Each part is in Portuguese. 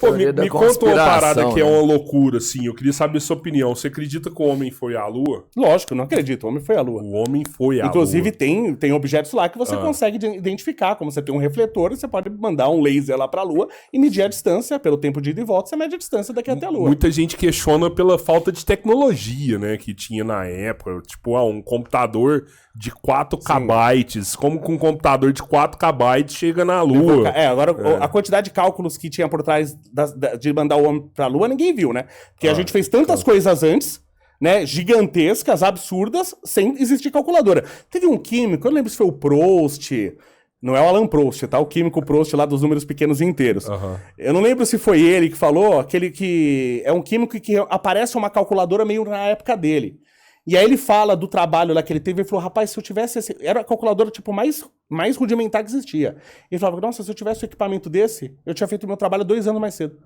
Pô, Teoria da me conta uma parada conspiração, que é né? uma loucura, assim. Eu queria saber a sua opinião. Você acredita que o homem foi à Lua? Lógico, não acredito. O homem foi à Lua. O homem foi à Inclusive, Lua. tem objetos lá que você Ah. consegue identificar. Como você tem um refletor, você pode mandar um laser lá pra Lua e medir a distância, pelo tempo de ida e volta, você mede a distância daqui até a Lua. Muita gente questiona pela falta de tecnologia, né, que tinha na época. Tipo, um computador de 4 KB. Como que um computador de 4 KB chega na Lua? Agora, a quantidade de cálculos que tinha por trás de mandar o homem pra Lua, ninguém viu, né? Porque a gente fez tantas coisas antes, né, gigantescas, absurdas, sem existir calculadora. Teve um químico, eu não lembro se foi o Proust, não é o Alan Proust, tá? O químico Proust lá dos números pequenos e inteiros. Eu não lembro se foi ele que falou, aquele que é um químico que aparece uma calculadora meio na época dele. E aí ele fala do trabalho lá que ele teve e falou, rapaz, se eu tivesse esse... Era a calculadora, tipo, mais rudimentar que existia. Ele falava, nossa, se eu tivesse um equipamento desse, eu tinha feito o meu trabalho 2 anos mais cedo.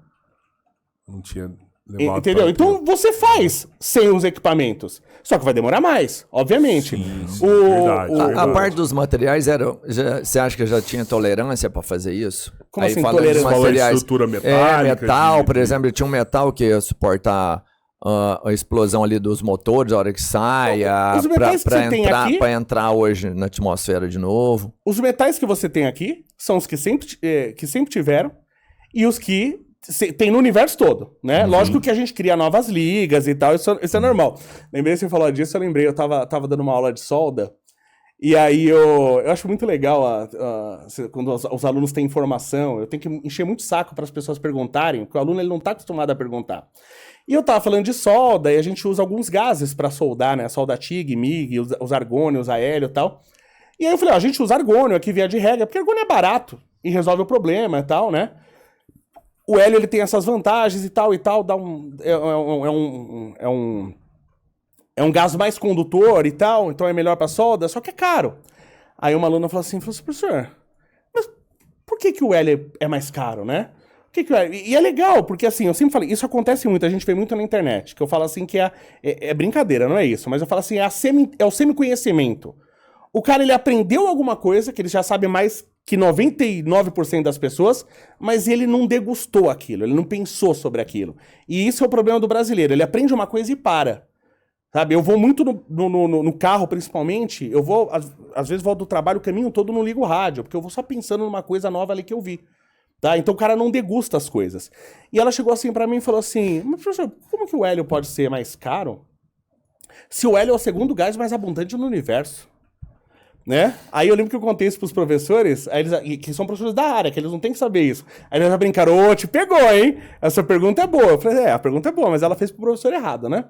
Não tinha levado. Entendeu? Então você faz sem os equipamentos. Só que vai demorar mais, obviamente. Verdade. A parte dos materiais você acha que já tinha tolerância para fazer isso? Como Aí assim, falando dos tolerância? materiais, Estrutura metálica, metal, de- por exemplo, tinha um metal que ia suportar a explosão ali dos motores, a hora que sai, Os metais que você tem aqui- para entrar hoje na atmosfera de novo. Os metais que você tem aqui são os que sempre tiveram e os que tem no universo todo, né? Lógico que a gente cria novas ligas e tal, isso é normal. Lembrei que você falou disso, eu tava dando uma aula de solda, e aí eu acho muito legal quando os alunos têm informação, eu tenho que encher muito saco para as pessoas perguntarem, porque o aluno ele não tá acostumado a perguntar. E eu tava falando de solda, e a gente usa alguns gases para soldar, né? Solda TIG, MIG, os argônio, os hélio e tal. E aí eu falei, a gente usa argônio aqui via de regra, porque argônio é barato e resolve o problema e tal, né? O hélio ele tem essas vantagens e tal, é um gás mais condutor e tal, então é melhor para solda, só que é caro. Aí uma aluna falou assim, professor, mas por que o hélio é mais caro, né? E é legal, porque assim, eu sempre falei, isso acontece muito, a gente vê muito na internet, que eu falo assim que é brincadeira, não é isso, mas eu falo assim, é o semi-conhecimento. O cara, ele aprendeu alguma coisa, que ele já sabe mais que 99% das pessoas, mas ele não degustou aquilo, ele não pensou sobre aquilo. E isso é o problema do brasileiro, ele aprende uma coisa e para. Sabe, eu vou muito no carro, principalmente, às vezes vou do trabalho o caminho todo, não ligo o rádio, porque eu vou só pensando numa coisa nova ali que eu vi. Tá? Então o cara não degusta as coisas. E ela chegou assim pra mim e falou assim, mas professor, como que o hélio pode ser mais caro se o hélio é o segundo gás mais abundante no universo? Né? Aí eu lembro que eu contei isso pros professores, aí que são professores da área, que eles não têm que saber isso. Aí eles já brincaram, te pegou, hein? Essa pergunta é boa. Eu falei, a pergunta é boa, mas ela fez pro professor errado, né?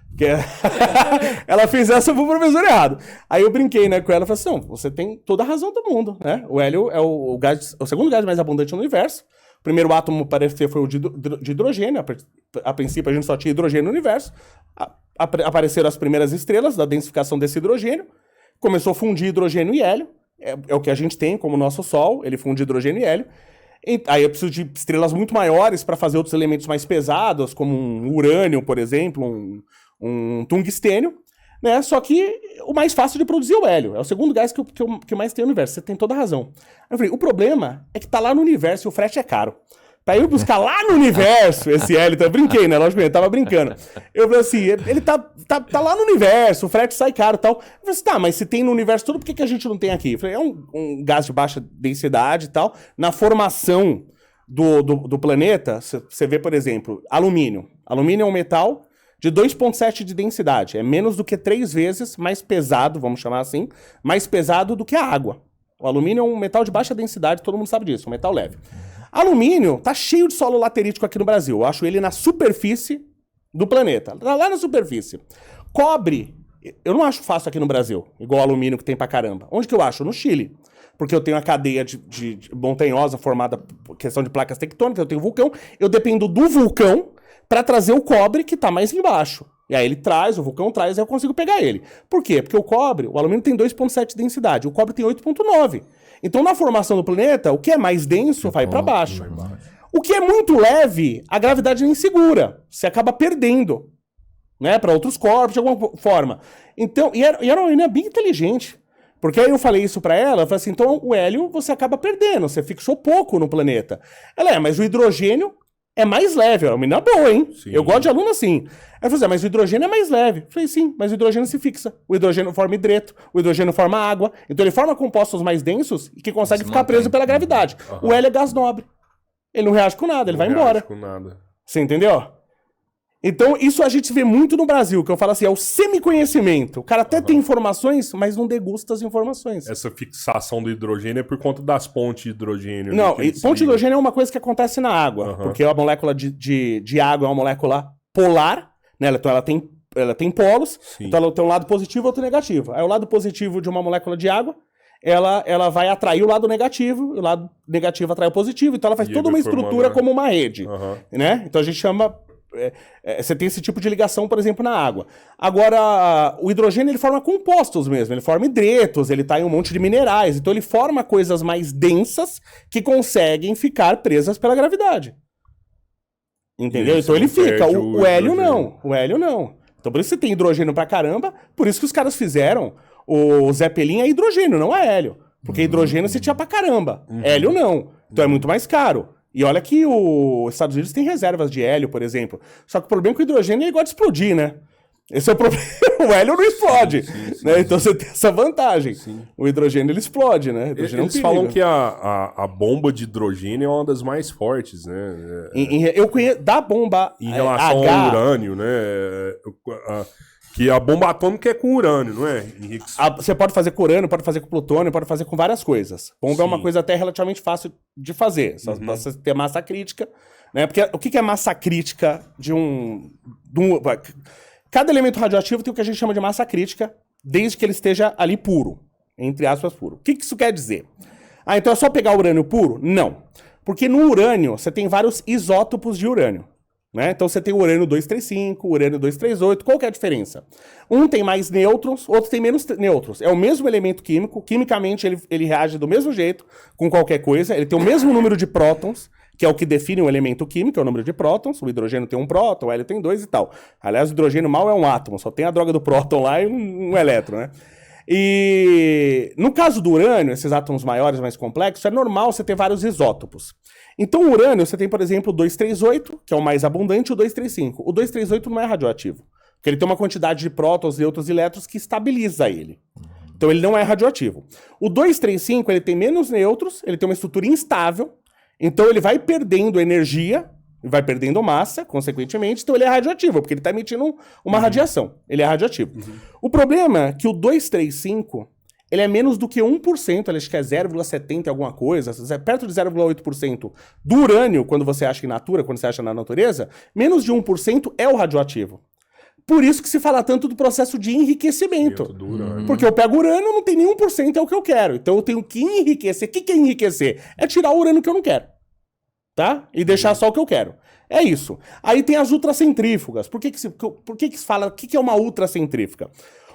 Porque ela fez essa pro professor errado. Aí eu brinquei, né, com ela, falei assim, não, você tem toda a razão do mundo, né? O hélio é o segundo gás mais abundante no universo. O primeiro átomo parece que foi o de hidrogênio. A princípio a gente só tinha hidrogênio no universo. Apareceram as primeiras estrelas da densificação desse hidrogênio. Começou a fundir hidrogênio e hélio. É o que a gente tem como nosso Sol, ele funde hidrogênio e hélio. Aí eu preciso de estrelas muito maiores para fazer outros elementos mais pesados, como um urânio, por exemplo, um tungstênio, né? Só que o mais fácil de produzir é o hélio. É o segundo gás que mais tem no universo. Você tem toda a razão. Eu falei, o problema é que tá lá no universo e o frete é caro. Pra eu buscar lá no universo esse hélio, eu brinquei, né? Lógico que eu tava brincando. Eu falei assim, ele tá lá no universo, o frete sai caro e tal. Eu falei assim, tá, mas se tem no universo todo, por que a gente não tem aqui? Eu falei, é um gás de baixa densidade e tal. Na formação do planeta, você vê, por exemplo, alumínio. Alumínio é um metal de 2,7 de densidade. É menos do que 3 vezes mais pesado, vamos chamar assim, mais pesado do que a água. O alumínio é um metal de baixa densidade, todo mundo sabe disso, um metal leve. Alumínio tá cheio de solo laterítico aqui no Brasil. Eu acho ele na superfície do planeta. Lá na superfície. Cobre, eu não acho fácil aqui no Brasil, igual alumínio que tem pra caramba. Onde que eu acho? No Chile. Porque eu tenho a cadeia de montanhosa formada por questão de placas tectônicas, eu tenho vulcão. Eu dependo do vulcão para trazer o cobre que tá mais embaixo. E aí ele traz, o vulcão traz, aí eu consigo pegar ele. Por quê? Porque o alumínio tem 2,7 de densidade, o cobre tem 8,9. Então na formação do planeta, o que é mais denso vai para baixo. O que é muito leve, a gravidade nem segura. Você acaba perdendo, né, para outros corpos de alguma forma. Então, e era uma menina bem inteligente. Porque aí eu falei isso pra ela, eu falei assim, então o hélio você acaba perdendo, você fixou pouco no planeta. Ela mas o hidrogênio é mais leve. É uma menina boa, hein? Sim. Eu gosto de aluno assim. Ela falou assim, mas o hidrogênio é mais leve. Eu falei, sim, mas o hidrogênio se fixa. O hidrogênio forma hidreto, o hidrogênio forma água. Então ele forma compostos mais densos e que conseguem ficar preso pela gravidade. O hélio é gás nobre. Ele não reage com nada, ele vai embora. Com nada. Você entendeu? Então, isso a gente vê muito no Brasil, que eu falo assim, é o semi-conhecimento. O cara até tem informações, mas não degusta as informações. Essa fixação do hidrogênio é por conta das pontes de hidrogênio. Não, né, ponte de hidrogênio é uma coisa que acontece na água, porque a molécula de água é uma molécula polar, né? Então ela tem polos, Sim. então ela tem um lado positivo e outro negativo. Aí o lado positivo de uma molécula de água, ela vai atrair o lado negativo, e o lado negativo atrai o positivo, então ela faz toda uma estrutura como uma rede, né? Então a gente chama... você tem esse tipo de ligação, por exemplo, na água. Agora, o hidrogênio ele forma compostos mesmo, ele forma hidretos, ele tá em um monte de minerais, então ele forma coisas mais densas que conseguem ficar presas pela gravidade. Entendeu? Isso, Então ele não fica. perde O hélio hidrogênio. não. O hélio não. Então por isso você tem hidrogênio pra caramba, por isso que os caras fizeram o Zeppelin é hidrogênio, não é hélio. Porque hidrogênio você tinha pra caramba. Hélio não. Então é muito mais caro. E olha que os Estados Unidos tem reservas de hélio, por exemplo. Só que o problema é que o hidrogênio ele gosta de explodir, né? Esse é o problema. O hélio não explode. Né? Então você tem essa vantagem. O hidrogênio ele explode, né? Hidrogênio Eles é um falam perigo. que a bomba de hidrogênio é uma das mais fortes, né? Eu conheço da bomba Em relação ao urânio, né? Que a bomba atômica é com urânio, não é, Henrique? Você pode fazer com urânio, pode fazer com plutônio, pode fazer com várias coisas. Bomba é uma coisa até relativamente fácil de fazer, só pra você ter massa crítica, né? Porque o que é massa crítica de um... Cada elemento radioativo tem o que a gente chama de massa crítica, desde que ele esteja ali puro, entre aspas puro. O que isso quer dizer? Então é só pegar urânio puro? Não. Porque no urânio você tem vários isótopos de urânio. Né? Então você tem o urânio 235, o urânio 238, qual que é a diferença? Um tem mais nêutrons, outro tem menos nêutrons. É o mesmo elemento químico, quimicamente ele reage do mesmo jeito com qualquer coisa, ele tem o mesmo número de prótons, que é o que define um elemento químico, é o número de prótons, o hidrogênio tem um próton, o hélio tem dois e tal. Aliás, o hidrogênio mal é um átomo, só tem a droga do próton lá e um elétron, né? E no caso do urânio, esses átomos maiores, mais complexos, é normal você ter vários isótopos. Então o urânio, você tem, por exemplo, o 238, que é o mais abundante, e o 235. O 238 não é radioativo, porque ele tem uma quantidade de prótons, nêutrons e elétrons que estabiliza ele. Então ele não é radioativo. O 235, ele tem menos nêutrons, ele tem uma estrutura instável, então ele vai perdendo energia, vai perdendo massa, consequentemente, então ele é radioativo, porque ele está emitindo uma radiação. Ele é radioativo. O problema é que o 235, ele é menos do que 1%, ele acho que é 0,70 alguma coisa, perto de 0,8% do urânio, quando você acha in natura, quando você acha na natureza, menos de 1% é o radioativo. Por isso que se fala tanto do processo de enriquecimento. Porque eu pego urânio, não tem nenhum por cento, é o que eu quero. Então eu tenho que enriquecer. O que é enriquecer? É tirar o urânio que eu não quero. Tá? E deixar só o que eu quero. É isso. Aí tem as ultracentrífugas. Por que se fala... O que é uma ultracentrífuga?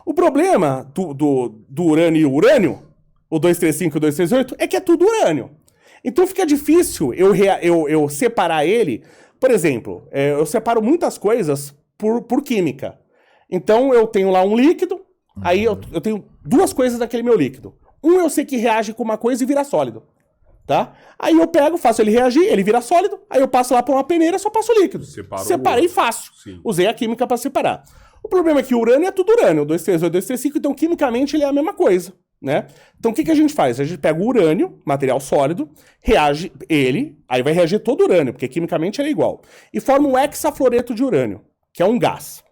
O problema do urânio e o urânio, o 235 e o 238, é que é tudo urânio. Então fica difícil eu separar ele. Por exemplo, eu separo muitas coisas por química. Então eu tenho lá um líquido, aí eu tenho duas coisas daquele meu líquido. Um eu sei que reage com uma coisa e vira sólido. Tá? Aí eu pego, faço ele reagir, ele vira sólido, aí eu passo lá para uma peneira, só passo o líquido. Separei fácil. Sim. Usei a química para separar. O problema é que o urânio é tudo urânio, 238, 235, então quimicamente ele é a mesma coisa, né? Então o que a gente faz? A gente pega o urânio, material sólido, reage ele, aí vai reagir todo o urânio, porque quimicamente ele é igual, e forma um hexafluoreto de urânio, que é um gás.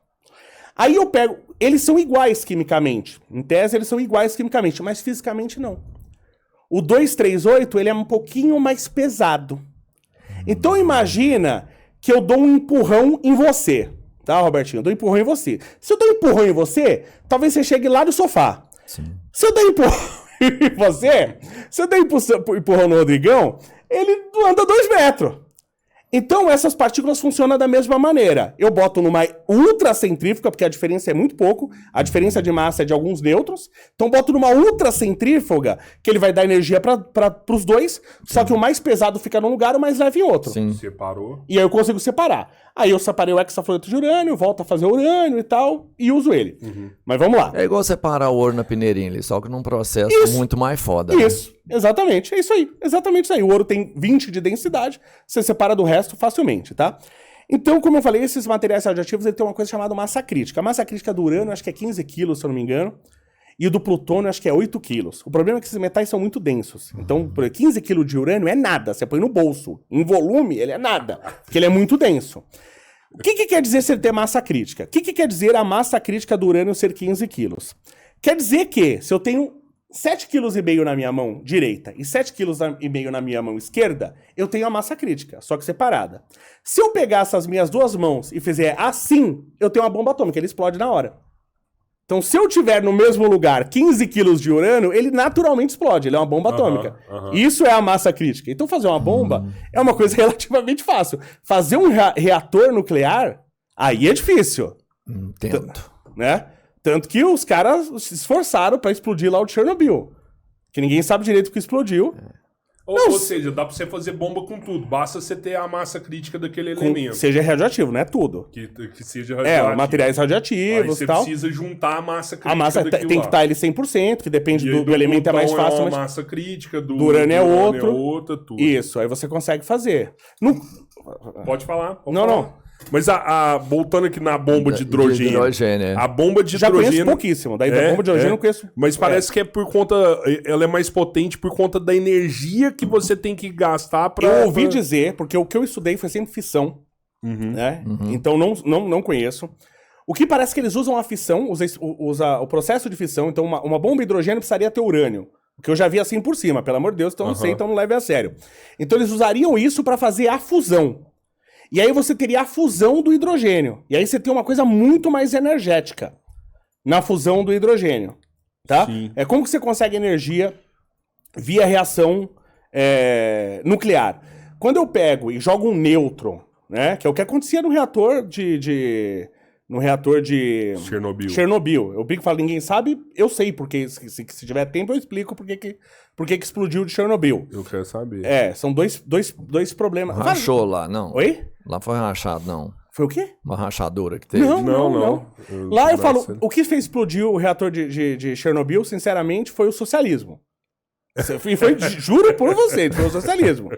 Aí eu pego, eles são iguais quimicamente, em tese eles são iguais quimicamente, mas fisicamente não. O 238, ele é um pouquinho mais pesado. Então imagina que eu dou um empurrão em você. Tá, Robertinho? Eu dou um empurrão em você. Se eu dou um empurrão em você, talvez você chegue lá do sofá. Sim. Se eu der um empurrão em você, se eu der um empurrão no Rodrigão, ele anda 2 metros. Então essas partículas funcionam da mesma maneira. Eu boto numa ultracentrífuga, porque a diferença é muito pouco, a diferença de massa é de alguns nêutrons, então boto numa ultracentrífuga, que ele vai dar energia para os dois, só que o mais pesado fica num lugar, o mais leve em outro. Sim. Separou. E aí eu consigo separar. Aí eu separei o hexafluoreto de urânio, volto a fazer urânio e tal, e uso ele. Mas vamos lá. É igual separar o ouro na peneirinha ali, só que num processo muito mais foda. Isso. Né? Exatamente, é isso aí. Exatamente isso aí. O ouro tem 20 de densidade, você separa do resto facilmente, tá? Então, como eu falei, esses materiais radioativos ele tem uma coisa chamada massa crítica. A massa crítica do urânio, acho que é 15 quilos, se eu não me engano. E o do plutônio, acho que é 8 quilos. O problema é que esses metais são muito densos. Então, 15 quilos de urânio é nada. Você põe no bolso. Em volume, ele é nada. Porque ele é muito denso. O que quer dizer se ele ter massa crítica? O que quer dizer a massa crítica do urânio ser 15 quilos? Quer dizer que, se eu tenho 7,5 kg na minha mão direita e 7,5 kg na minha mão esquerda, eu tenho a massa crítica, só que separada. Se eu pegar essas minhas duas mãos e fizer assim, eu tenho uma bomba atômica, ele explode na hora. Então, se eu tiver no mesmo lugar 15 quilos de urânio, ele naturalmente explode, ele é uma bomba atômica. Isso é a massa crítica. Então, fazer uma bomba é uma coisa relativamente fácil. Fazer um reator nuclear, aí é difícil. Entendo. Né? Tanto que os caras se esforçaram pra explodir lá o Chernobyl. Que ninguém sabe direito o que explodiu. Ou seja, dá pra você fazer bomba com tudo. Basta você ter a massa crítica daquele elemento. Seja radioativo, não é tudo. Que seja radioativo. Materiais radioativos e tal. Você precisa juntar a massa crítica. A massa tem que estar ele 100%, que depende do elemento, é mais fácil. É uma mas massa crítica, do urânio é outro. outra, tudo. Isso, aí você consegue fazer. Pode falar. Não. Mas voltando aqui na bomba de hidrogênio. A bomba de Já hidrogênio. Conheço pouquíssimo. Daí da bomba de hidrogênio eu conheço. Mas parece que é por conta. Ela é mais potente por conta da energia que você tem que gastar pra. Eu ouvi dizer, porque o que eu estudei foi sempre fissão. Né? Então não conheço. O que parece que eles usam a fissão, usa o processo de fissão. Então, uma bomba de hidrogênio precisaria ter urânio. O que eu já vi assim por cima, pelo amor de Deus, então não sei, então não leve a sério. Então eles usariam isso pra fazer a fusão. E aí você teria a fusão do hidrogênio. E aí você tem uma coisa muito mais energética na fusão do hidrogênio. Tá? Sim. É como que você consegue energia via reação nuclear. Quando eu pego e jogo um nêutron, né, que é o que acontecia no reator de Chernobyl. Eu brinco e falo, ninguém sabe, eu sei, porque se tiver tempo eu explico por que explodiu de Chernobyl. Eu quero saber. São dois problemas. Rachou lá, não. Oi? Lá foi rachado, não. Foi o quê? Uma rachadura que teve. Não. Lá eu falo, o que fez explodir o reator de Chernobyl, sinceramente, foi o socialismo. E foi, juro por vocês, foi o socialismo.